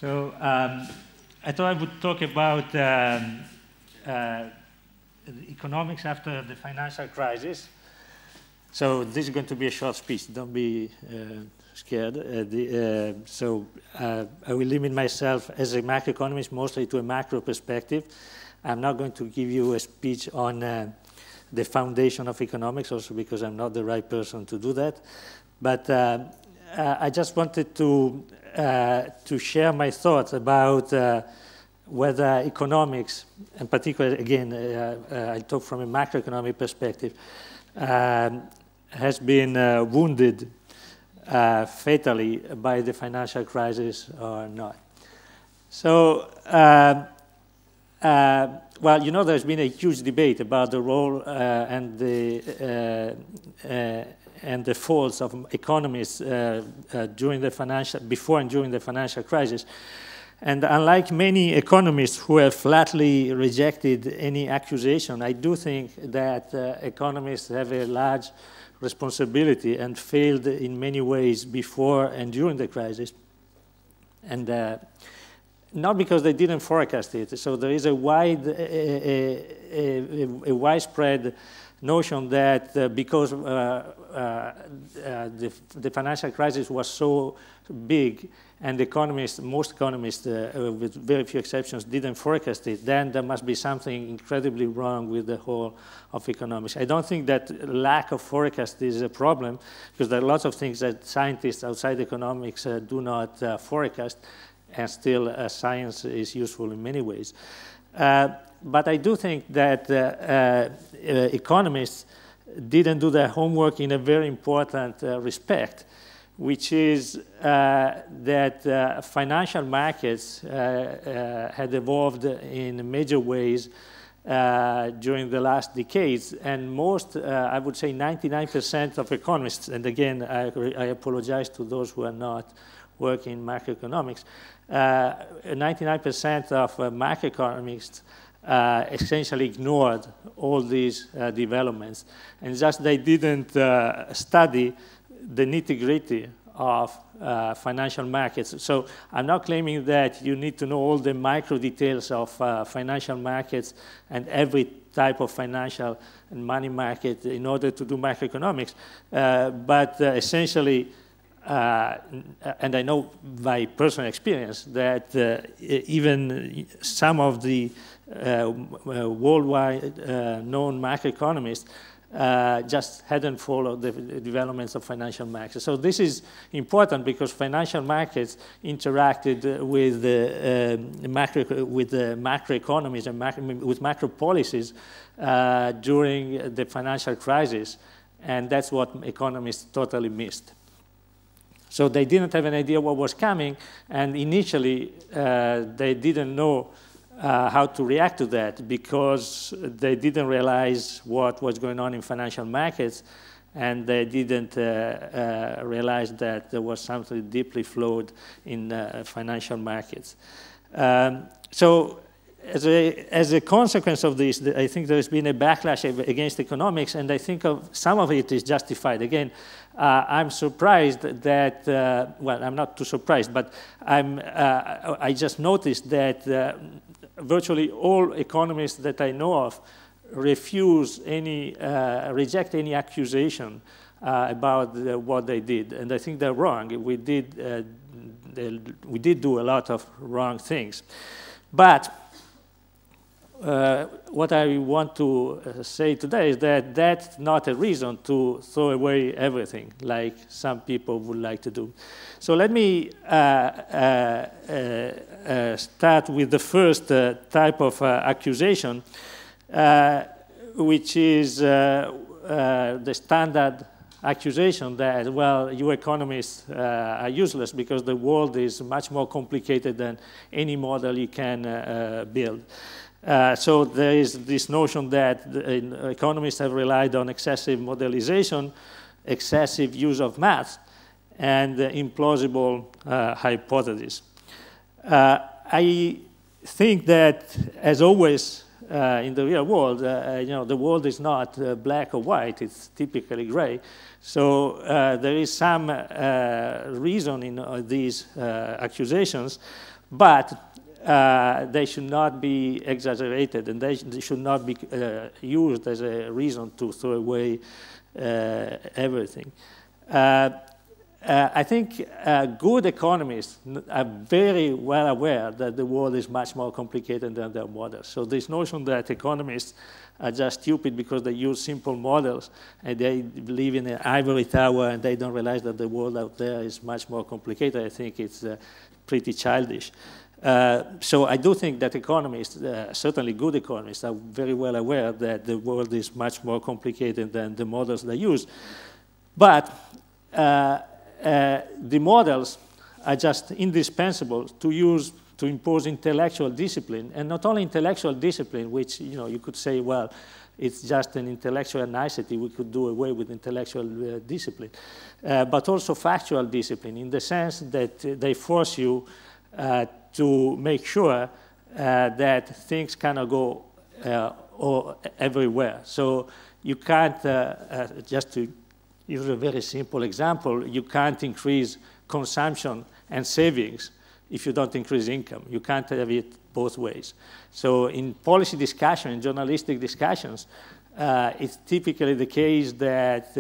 So I thought I would talk about economics after the financial crisis. So this is going to be a short speech. Don't be scared. I will limit myself as a macroeconomist mostly to a macro perspective. I'm not going to give you a speech on the foundation of economics, also because I'm not the right person to do that. But I just wanted to share my thoughts about whether economics, and particularly, again, I talk from a macroeconomic perspective, has been wounded fatally by the financial crisis or not. So, well, you know, there's been a huge debate about the role and the faults of economists before and during the financial crisis. And unlike many economists who have flatly rejected any accusation, I do think that economists have a large responsibility and failed in many ways before and during the crisis. And not because they didn't forecast it. So there is a widespread notion that because the financial crisis was so big and most economists, with very few exceptions, didn't forecast it, then there must be something incredibly wrong with the whole of economics. I don't think that lack of forecast is a problem, because there are lots of things that scientists outside economics do not forecast, and still science is useful in many ways. But I do think that economists didn't do their homework in a very important respect, which is that financial markets had evolved in major ways during the last decades, and most, I would say 99% of economists, and again, I apologize to those who are not working in macroeconomics, 99% of macroeconomists essentially ignored all these developments, and just they didn't study the nitty-gritty of financial markets. So I'm not claiming that you need to know all the micro details of financial markets and every type of financial and money market in order to do macroeconomics, but essentially, and I know by personal experience that even some of the worldwide known macroeconomists just hadn't followed the developments of financial markets. So this is important because financial markets interacted with the macroeconomies and with macro policies during the financial crisis, and that's what economists totally missed. So they didn't have an idea what was coming, and initially they didn't know how to react to that because they didn't realize what was going on in financial markets, and they didn't realize that there was something deeply flawed in financial markets. So as a consequence of this, I think there's been a backlash against economics, and I think some of it is justified. Again, I'm surprised that, well, I'm not too surprised, but I just noticed that virtually all economists that I know of reject any accusation about what they did, and I think they're wrong. We did do a lot of wrong things, but what I want to say today is that that's not a reason to throw away everything like some people would like to do. So let me start with the first type of accusation, which is the standard accusation that, well, you economists are useless because the world is much more complicated than any model you can build. So there is this notion that economists have relied on excessive modelization, excessive use of math, and implausible hypotheses. I think that, as always, in the real world, the world is not black or white, it's typically gray. So there is some reason in these accusations, but they should not be exaggerated, and they should not be used as a reason to throw away everything. I think good economists are very well aware that the world is much more complicated than their models. So this notion that economists are just stupid because they use simple models and they live in an ivory tower and they don't realize that the world out there is much more complicated, I think it's pretty childish. So I do think that economists, certainly good economists, are very well aware that the world is much more complicated than the models they use. But the models are just indispensable to use to impose intellectual discipline, and not only intellectual discipline, which you could say, well, it's just an intellectual nicety, we could do away with intellectual discipline, but also factual discipline in the sense that they force you to make sure that things cannot go everywhere. So you can't, just to use a very simple example, you can't increase consumption and savings if you don't increase income. You can't have it both ways. So in policy discussion, in journalistic discussions, it's typically the case that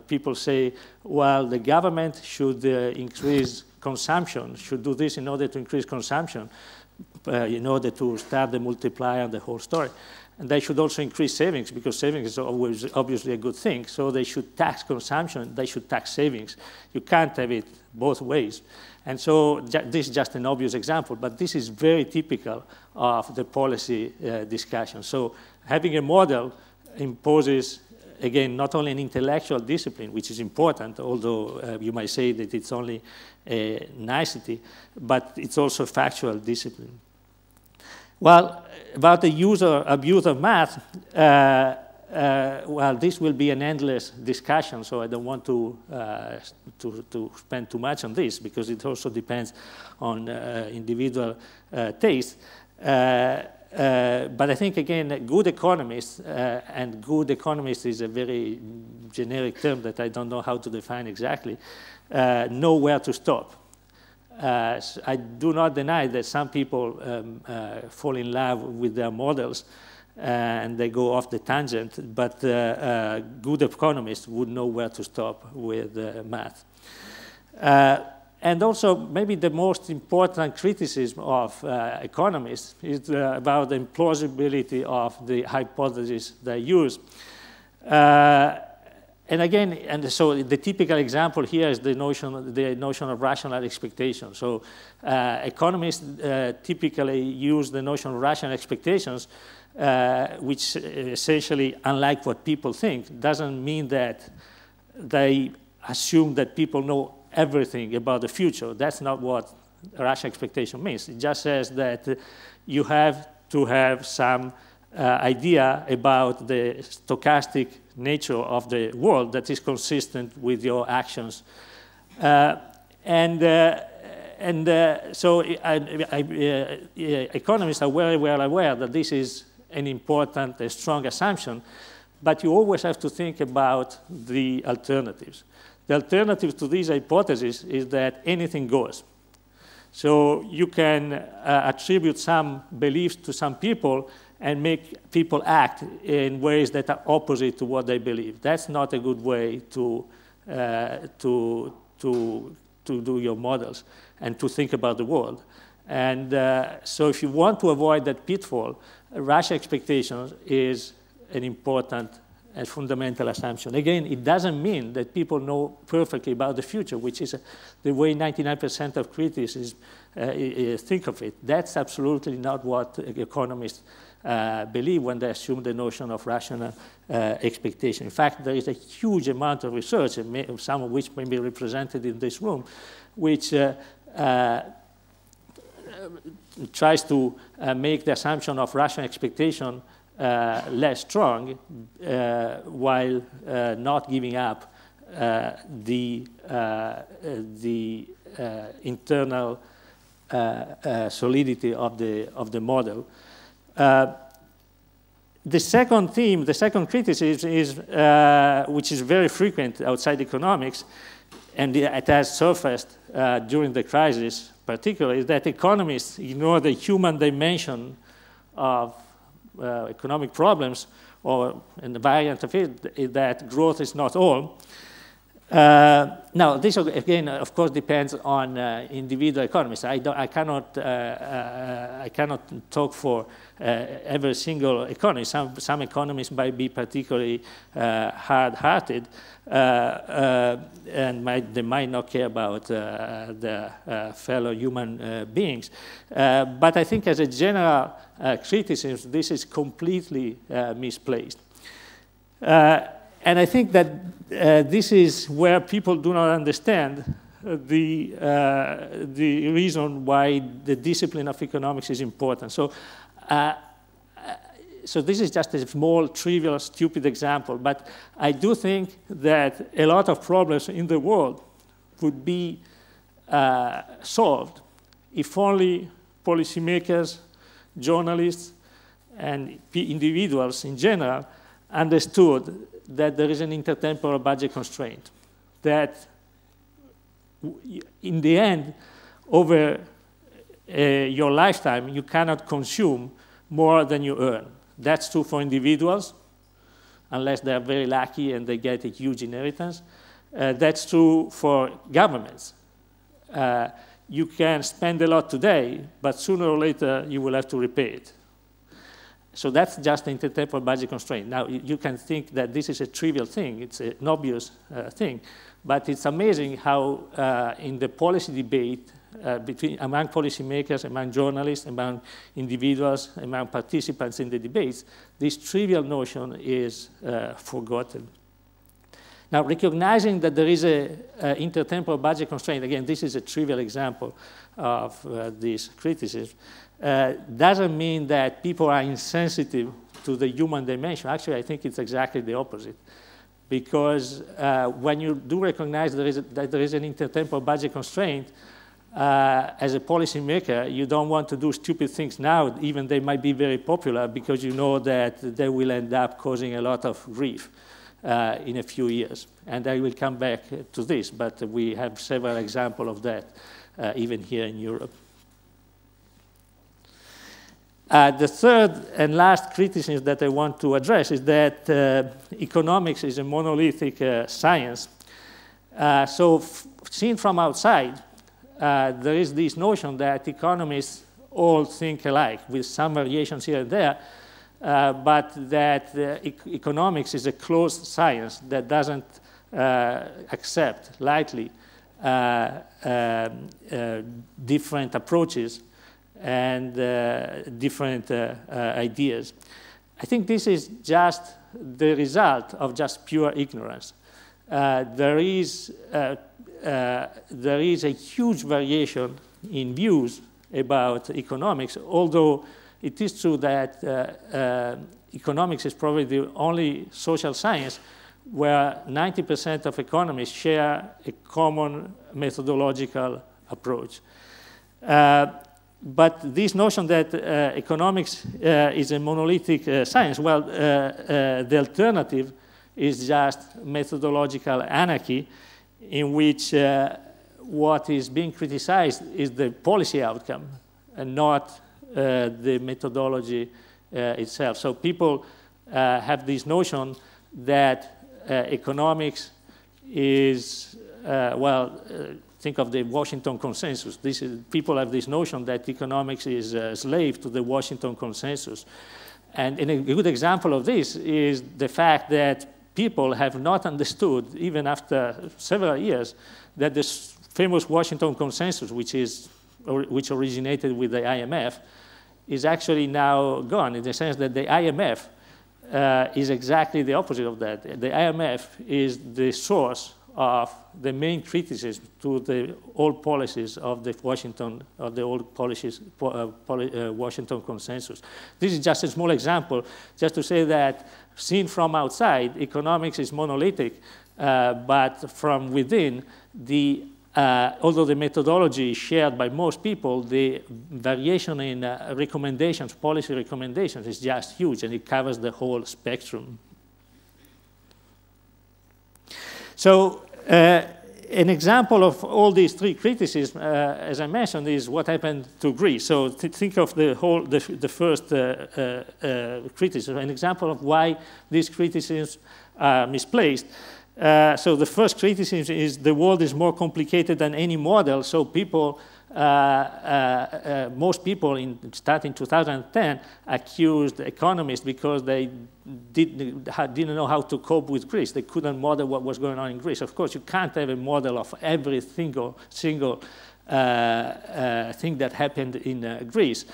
people say, well, the government should increase consumption, should do this in order to increase consumption, in order to start the multiplier and the whole story. And they should also increase savings, because savings is always obviously a good thing. So they should tax consumption, they should tax savings. You can't have it both ways. And so this is just an obvious example, but this is very typical of the policy discussion. So having a model imposes, again, not only an intellectual discipline, which is important, although you might say that it's only a nicety, but it's also factual discipline. Well, about the abuse of math, well, this will be an endless discussion, so I don't want to spend too much on this, because it also depends on individual taste. But I think, again, good economists, and good economist is a very generic term that I don't know how to define exactly, know where to stop. I do not deny that some people fall in love with their models and they go off the tangent, but good economists would know where to stop with math. And also, maybe the most important criticism of economists is about the implausibility of the hypotheses they use. And again, and so the typical example here is the notion of rational expectation. So economists typically use the notion of rational expectations, which essentially, unlike what people think, doesn't mean that they assume that people know everything about the future. That's not what rational expectation means. It just says that you have to have some idea about the stochastic nature of the world that is consistent with your actions. So economists are very well aware that this is an important, a strong assumption, but you always have to think about the alternatives. The alternative to this hypothesis is that anything goes. So you can attribute some beliefs to some people and make people act in ways that are opposite to what they believe. That's not a good way to do your models and to think about the world. And so if you want to avoid that pitfall, rational expectations is an important and fundamental assumption. Again, it doesn't mean that people know perfectly about the future, which is the way 99% of critics think of it. That's absolutely not what economists believe when they assume the notion of rational expectation. In fact, there is a huge amount of research, some of which may be represented in this room, which tries to make the assumption of rational expectation less strong while not giving up the internal solidity of the model. The second theme, the second criticism is, which is very frequent outside economics, and it has surfaced during the crisis particularly, is that economists ignore the human dimension of economic problems, or in the variant of it, is that growth is not all. Now, this again, of course, depends on individual economists. I cannot talk for every single economist. Some economists might be particularly hard-hearted, and they might not care about their fellow human beings. But I think, as a general criticism, this is completely misplaced. And I think that this is where people do not understand the reason why the discipline of economics is important. So this is just a small, trivial, stupid example, but I do think that a lot of problems in the world would be solved if only policymakers, journalists, and individuals in general understood that there is an intertemporal budget constraint, that in the end, over your lifetime, you cannot consume more than you earn. That's true for individuals, unless they're very lucky and they get a huge inheritance. That's true for governments. You can spend a lot today, but sooner or later, you will have to repay it. So that's just the intertemporal budget constraint. Now, you can think that this is a trivial thing. It's an obvious thing. But it's amazing how in the policy debate among policymakers, among journalists, among individuals, among participants in the debates, this trivial notion is forgotten. Now, recognizing that there is an intertemporal budget constraint, again, this is a trivial example of this criticism, doesn't mean that people are insensitive to the human dimension. Actually, I think it's exactly the opposite. Because when you do recognize that there is an intertemporal budget constraint, as a policymaker, you don't want to do stupid things now, even they might be very popular, because you know that they will end up causing a lot of grief in a few years. And I will come back to this, but we have several examples of that, even here in Europe. The third and last criticism that I want to address is that economics is a monolithic science. So seen from outside, there is this notion that economists all think alike, with some variations here and there, but that economics is a closed science that doesn't accept lightly different approaches and different ideas. I think this is just the result of just pure ignorance. There is a huge variation in views about economics, although it is true that economics is probably the only social science where 90% of economists share a common methodological approach. But this notion that economics is a monolithic science, well, the alternative is just methodological anarchy, in which what is being criticized is the policy outcome and not the methodology itself. So people have this notion that economics is, think of the Washington Consensus. People have this notion that economics is a slave to the Washington Consensus. And a good example of this is the fact that people have not understood, even after several years, that this famous Washington Consensus, which originated with the IMF, is actually now gone, in the sense that the IMF is exactly the opposite of that. The IMF is the source of the main criticism to the old policies of the Washington Consensus. This is just a small example, just to say that seen from outside, economics is monolithic, but from within, the although the methodology is shared by most people, the variation in recommendations, policy recommendations, is just huge, and it covers the whole spectrum. So an example of all these three criticisms, as I mentioned, is what happened to Greece. So think of the first criticism, an example of why these criticisms are misplaced. So the first criticism is the world is more complicated than any model, so people, most people starting 2010 accused economists because they didn't know how to cope with Greece. They couldn't model what was going on in Greece. Of course, you can't have a model of every single thing that happened in Greece.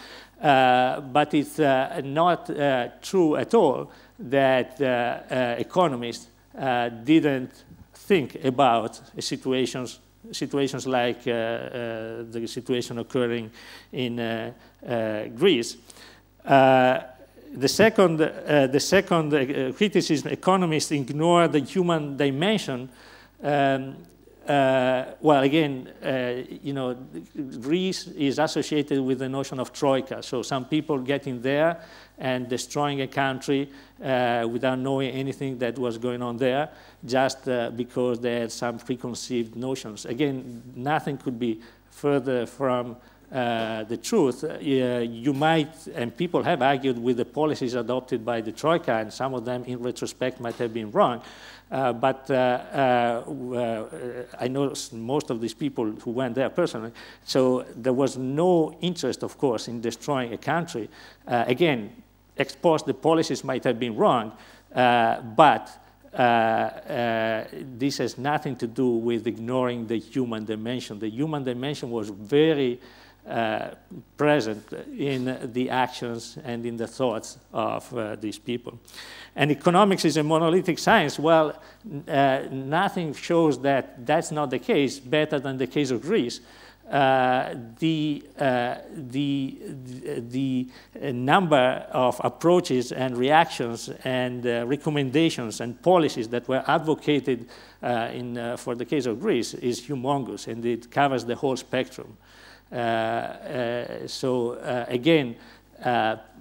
But it's not true at all that economists didn't think about situations like the situation occurring in Greece. The second criticism, economists ignore the human dimension. Well, again, you know, Greece is associated with the notion of troika. So some people getting there and destroying a country without knowing anything that was going on there, just because they had some preconceived notions. Again, nothing could be further from the truth. You might, and people have argued with the policies adopted by the troika, and some of them in retrospect might have been wrong. But I know most of these people who went there personally, so there was no interest, of course, in destroying a country. Again, ex post, the policies might have been wrong, but this has nothing to do with ignoring the human dimension. The human dimension was very present in the actions and in the thoughts of these people. And economics is a monolithic science. Well, nothing shows that that's not the case, better than the case of Greece. The number of approaches and reactions and recommendations and policies that were advocated for the case of Greece is humongous, and it covers the whole spectrum. Again,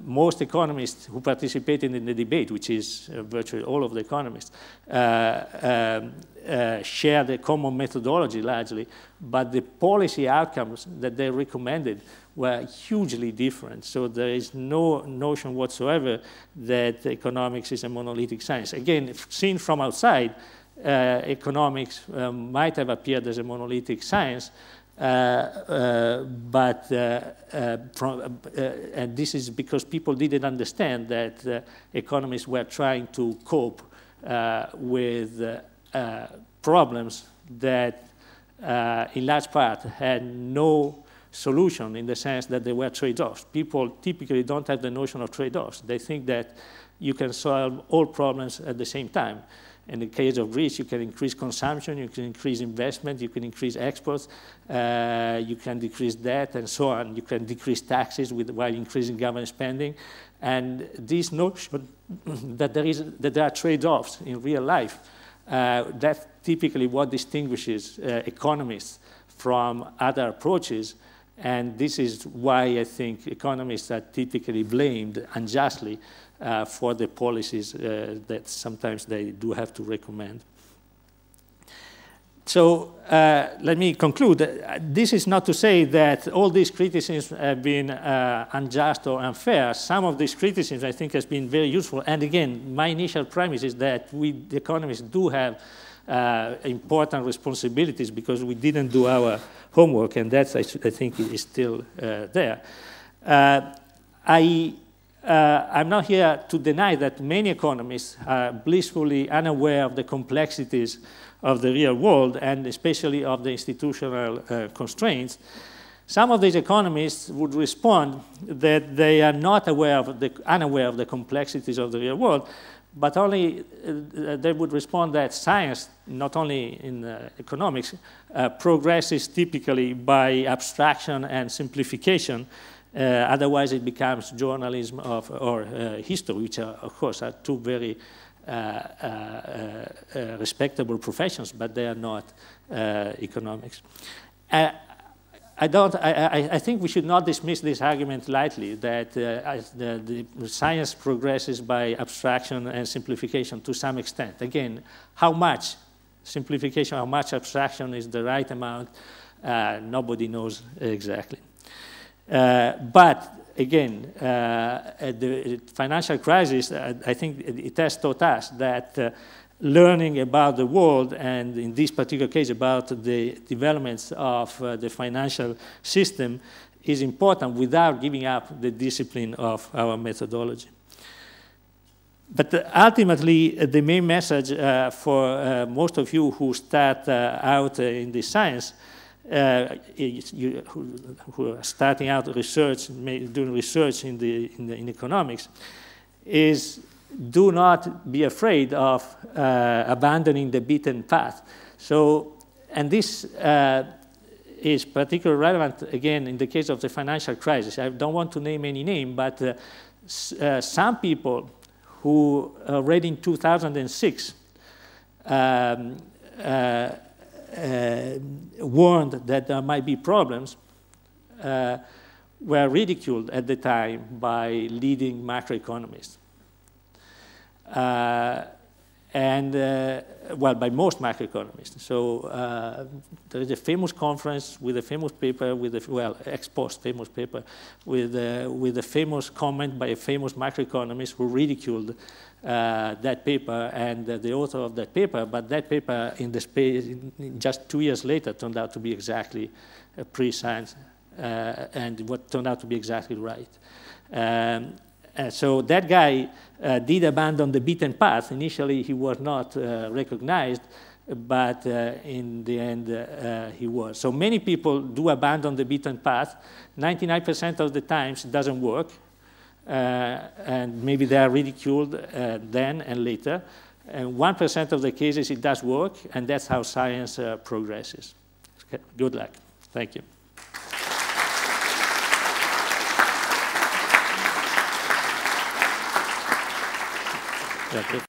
most economists who participated in the debate, which is virtually all of the economists, share the common methodology largely, but the policy outcomes that they recommended were hugely different. So there is no notion whatsoever that economics is a monolithic science. Again, seen from outside, economics might have appeared as a monolithic science, and this is because people didn't understand that economists were trying to cope with problems that in large part had no solution, in the sense that they were trade-offs. People typically don't have the notion of trade-offs. They think that you can solve all problems at the same time. In the case of Greece, you can increase consumption, you can increase investment, you can increase exports, you can decrease debt, and so on. You can decrease taxes while increasing government spending. And this notion that there are trade-offs in real life, that's typically what distinguishes economists from other approaches. And this is why I think economists are typically blamed unjustly for the policies that sometimes they do have to recommend. So let me conclude. This is not to say that all these criticisms have been unjust or unfair. Some of these criticisms, I think, has been very useful. And again, my initial premise is that we, the economists, do have important responsibilities because we didn't do our homework, and that's, I think, is still there. I'm not here to deny that many economists are blissfully unaware of the complexities of the real world, and especially of the institutional constraints. Some of these economists would respond that they are not unaware of the complexities of the real world, but only they would respond that science, not only in economics, progresses typically by abstraction and simplification. Otherwise, it becomes journalism or history, which are, of course, are two very respectable professions, but they are not economics. I think we should not dismiss this argument lightly, that as the science progresses by abstraction and simplification to some extent. Again, how much simplification, how much abstraction is the right amount, nobody knows exactly. But again, the financial crisis, I think it has taught us that learning about the world, and in this particular case about the developments of the financial system, is important without giving up the discipline of our methodology. But ultimately, the main message for most of you who start out in this science, who are starting out research, doing research in economics, is do not be afraid of abandoning the beaten path. So, and this is particularly relevant, again, in the case of the financial crisis. I don't want to name any name, but some people who already in 2006 warned that there might be problems were ridiculed at the time by leading macroeconomists. Well, by most macroeconomists. So there is a famous conference with a famous paper, with a, well, ex post famous paper, with a famous comment by a famous macroeconomist who ridiculed that paper and the author of that paper, but that paper in the space, just 2 years later, turned out to be exactly pre-science and what turned out to be exactly right. So that guy did abandon the beaten path. Initially, he was not recognized, but in the end, he was. So many people do abandon the beaten path. 99% of the times, it doesn't work. And maybe they are ridiculed then and later. And 1% of the cases, it does work, and that's how science progresses. Okay. Good luck. Thank you. Gracias.